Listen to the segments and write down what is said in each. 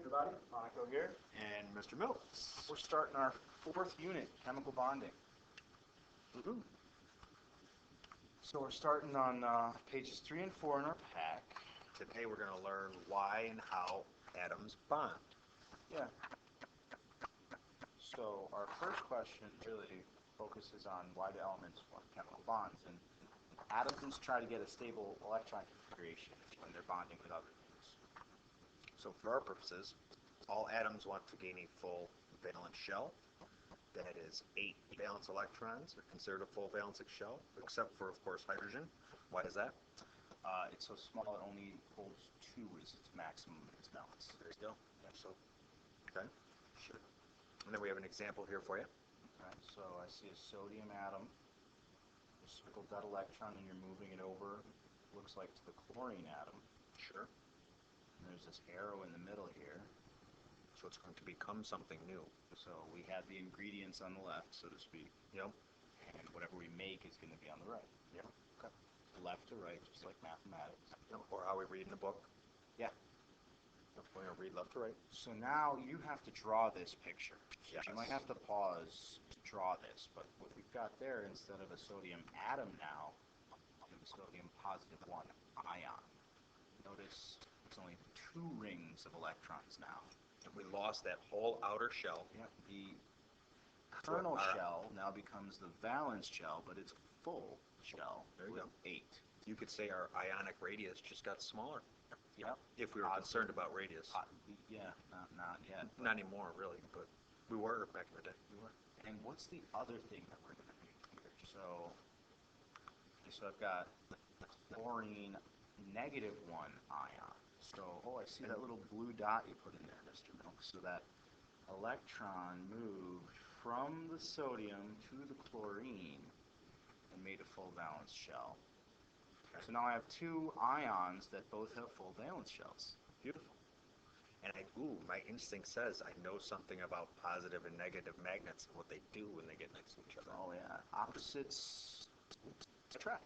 everybody, MoNaCo here, And Mr. Mills. we're starting our fourth unit, chemical bonding. Woohoo. So we're starting on pages 3 and 4 in our pack. Today we're going to learn why and how atoms bond. Yeah. So our first question really focuses on why do elements form chemical bonds, and atoms try to get a stable electron configuration when they're bonding with other things. So for our purposes, all atoms want to gain a full valence shell. That is 8 valence electrons are considered a full valence shell, except for, of course, hydrogen. Why is that? It's so small it only holds 2 as its maximum valence. There you go. Yeah, so, okay, sure. And then we have an example here for you. Okay, so I see a sodium atom. You circled that electron and you're moving it over, looks like to the chlorine atom. Sure. And there's this arrow in the middle here. So it's going to become something new. So we have the ingredients on the left, so to speak. Yep. And whatever we make is going to be on the right. Yep. Okay. Left to right, just like mathematics. Yep. Or how we read in the book. Yeah. We're going to read left to right. So now you have to draw this picture. So Yes. you might have to pause to draw this, but what we've got there, instead of a sodium atom now, we have a sodium positive 1 ion. Notice there's only 2 rings of electrons now. And we lost that whole outer shell. Yep. The kernel shell now becomes the valence shell, but it's a full shell. There you with go. 8. You could say our ionic radius just got smaller. Yep. If we were concerned about radius. Yeah, not yet. Not anymore, really, but we were back in the day. We were. And what's the other thing that we're going to do here? So I've got chlorine negative 1 ion. So, I see that little blue dot you put in there, Mr. Milk. So that electron moved from the sodium to the chlorine and made a full valence shell. Okay. So now I have 2 ions that both have full valence shells. Beautiful. And my instinct says I know something about positive and negative magnets and what they do when they get next to each other. Oh yeah, opposites attract.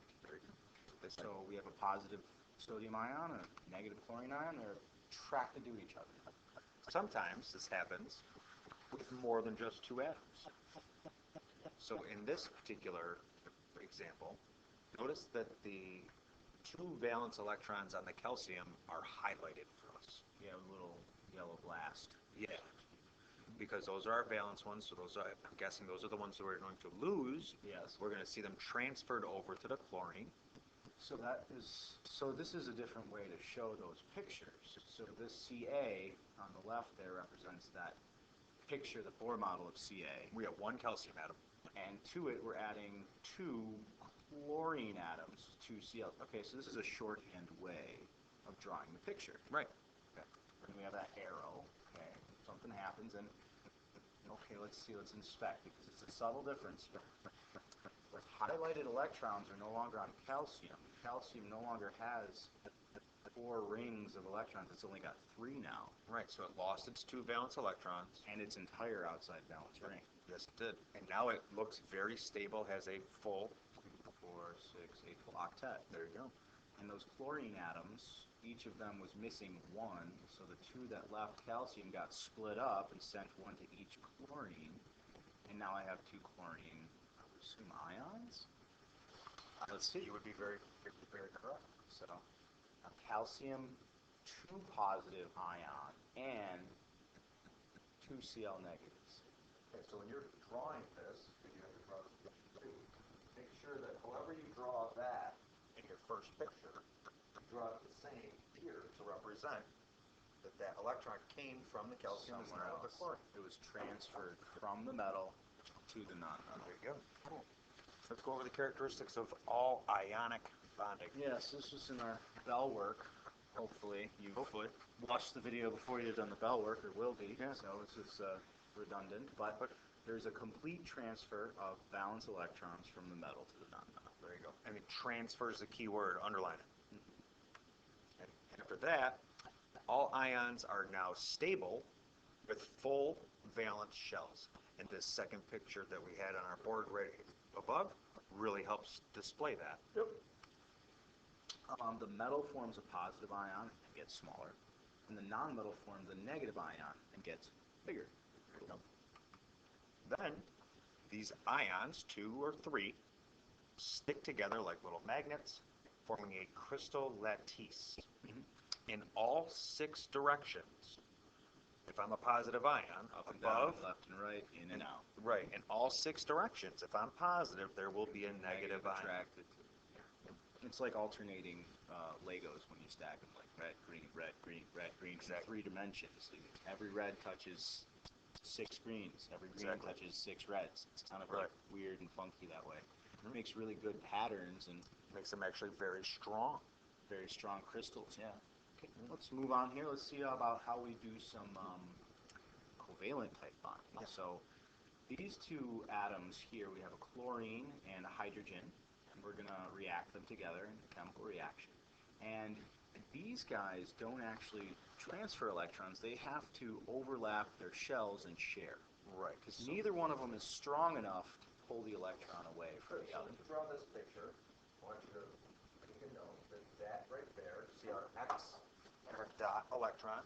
So we have a positive sodium ion and a negative chlorine ion. They're attracted to each other. Sometimes this happens with more than just 2 atoms. So in this particular example, notice that the 2 valence electrons on the calcium are highlighted for us. You have a little yellow blast. Yeah. Because those are our valence ones, so those are, I'm guessing those are the ones that we're going to lose. Yes. We're going to see them transferred over to the chlorine. So this is a different way to show those pictures. So this Ca on the left there represents that picture, the Bohr model of Ca. We have 1 calcium atom. And to it we're adding 2 chlorine atoms, 2 Cl. Okay, so this is a shorthand way of drawing the picture. Right. Okay. And we have that arrow. Okay. Something happens and okay, let's inspect, because it's a subtle difference. The highlighted electrons are no longer on calcium. Calcium no longer has 4 rings of electrons. It's only got 3 now. Right, so it lost its 2 valence electrons. And its entire outside valence ring. Yes, it did. And now it looks very stable, has a full 4, 6, 8 full octet. There you go. And those chlorine atoms, each of them was missing 1, so the 2 that left calcium got split up and sent 1 to each chlorine. And now I have 2 chlorine, I would assume, ions? Let's see. You would be very, very correct. So, a calcium 2 positive ion and 2 Cl negatives. Okay, so when you're drawing this, you have to draw this, make sure that however you draw that in your first picture, you draw it the same here to represent that electron came from the calcium instead Somewhere of the else. chlorine. It was transferred from the metal to the non-metal. There you go. Cool. Let's go over the characteristics of all ionic bonding. Yes, this was in our bell work. Hopefully you've watched the video before you've done the bell work, or will be. Yeah. So this is redundant, but there's a complete transfer of valence electrons from the metal to the non-metal. There you go. I mean, transfer is the key word. Underline it. And after that, all ions are now stable with full valence shells. And this second picture that we had on our board right above really helps display that. Yep. The metal forms a positive ion and gets smaller. and the nonmetal forms a negative ion and gets bigger. Then these ions, 2 or 3, stick together like little magnets, forming a crystal lattice in all 6 directions. If I'm a positive ion, Up and above, down, left and right, in and out. right, in all 6 directions. If I'm positive, there will be a negative ion. Attracted. It's like alternating Legos when you stack them, like red, green, red, green, red, green, Exactly. 3 dimensions. Every red touches 6 greens. Every green Exactly. touches 6 reds. It's kind of Right. like weird and funky that way. It makes really good patterns and Makes them actually very strong. very strong crystals. Yeah. Okay. Let's move on here. Let's see about how we do some covalent type bonding. Yeah. So these 2 atoms here, we have a chlorine and a hydrogen, and we're going to react them together in a chemical reaction. And these guys don't actually transfer electrons. They have to overlap their shells and share. Right. Because neither one of them is strong enough to pull the electron away from the other. To draw this picture, I want you to take a note that right there, see our X and our dot electron,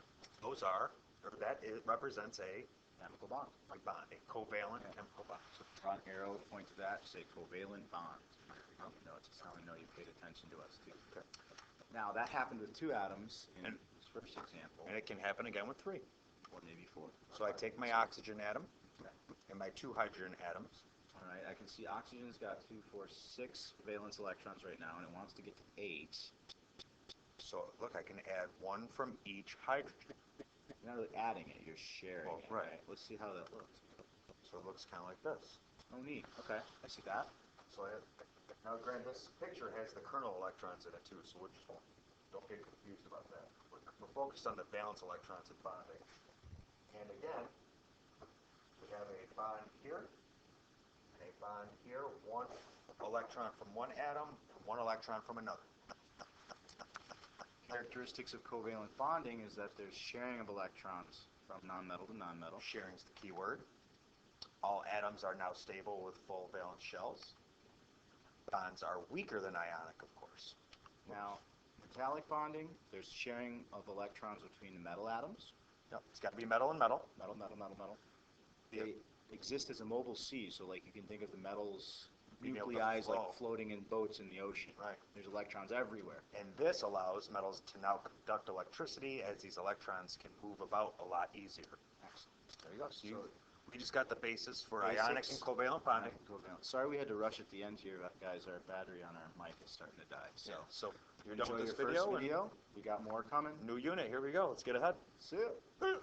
represents a Chemical bond. bond, a covalent chemical bond. So draw an arrow, point to that, say covalent bond. No, it's just how I know you paid attention to us too. Okay. Now that happened with 2 atoms in And- this first example, And it can happen again with 3. or maybe 4. So I take my oxygen atom Okay. and my 2 hydrogen atoms. All right, I can see oxygen's got 2, 4, 6 valence electrons right now, and it wants to get to 8. So look, I can add 1 from each hydrogen. You're not really adding it, you're sharing Well, it. right. Let's see how that looks. So it looks kind of like this. Oh, neat. Okay, I see that. So now granted, this picture has the kernel electrons in it too, so we're just don't get confused about that. We're focused on the valence electrons and bonding. And again, we have a bond here, and a bond here, 1 electron from one atom, 1 electron from another. Characteristics of covalent bonding is that there's sharing of electrons from nonmetal to nonmetal. Sharing is the key word. All atoms are now stable with full valence shells. Bonds are weaker than ionic, of course. Now, metallic bonding, there's sharing of electrons between the metal atoms. Yep, it's got to be metal and metal. Metal, metal, metal, metal. Yep. They exist as a mobile sea, so like you can think of the metals Being able to nuclei like flow. floating in boats in the ocean. Right. There's electrons everywhere. And this allows metals to now conduct electricity as these electrons can move about a lot easier. Excellent. There you go. So we just got the basis for Basics. ionic and covalent bonding. Covalent. Sorry we had to rush at the end here, guys. Our battery on our mic is starting to die. So, So you're enjoy done with your this video. first video. We got more coming. New unit, here we go. Let's get ahead. See ya.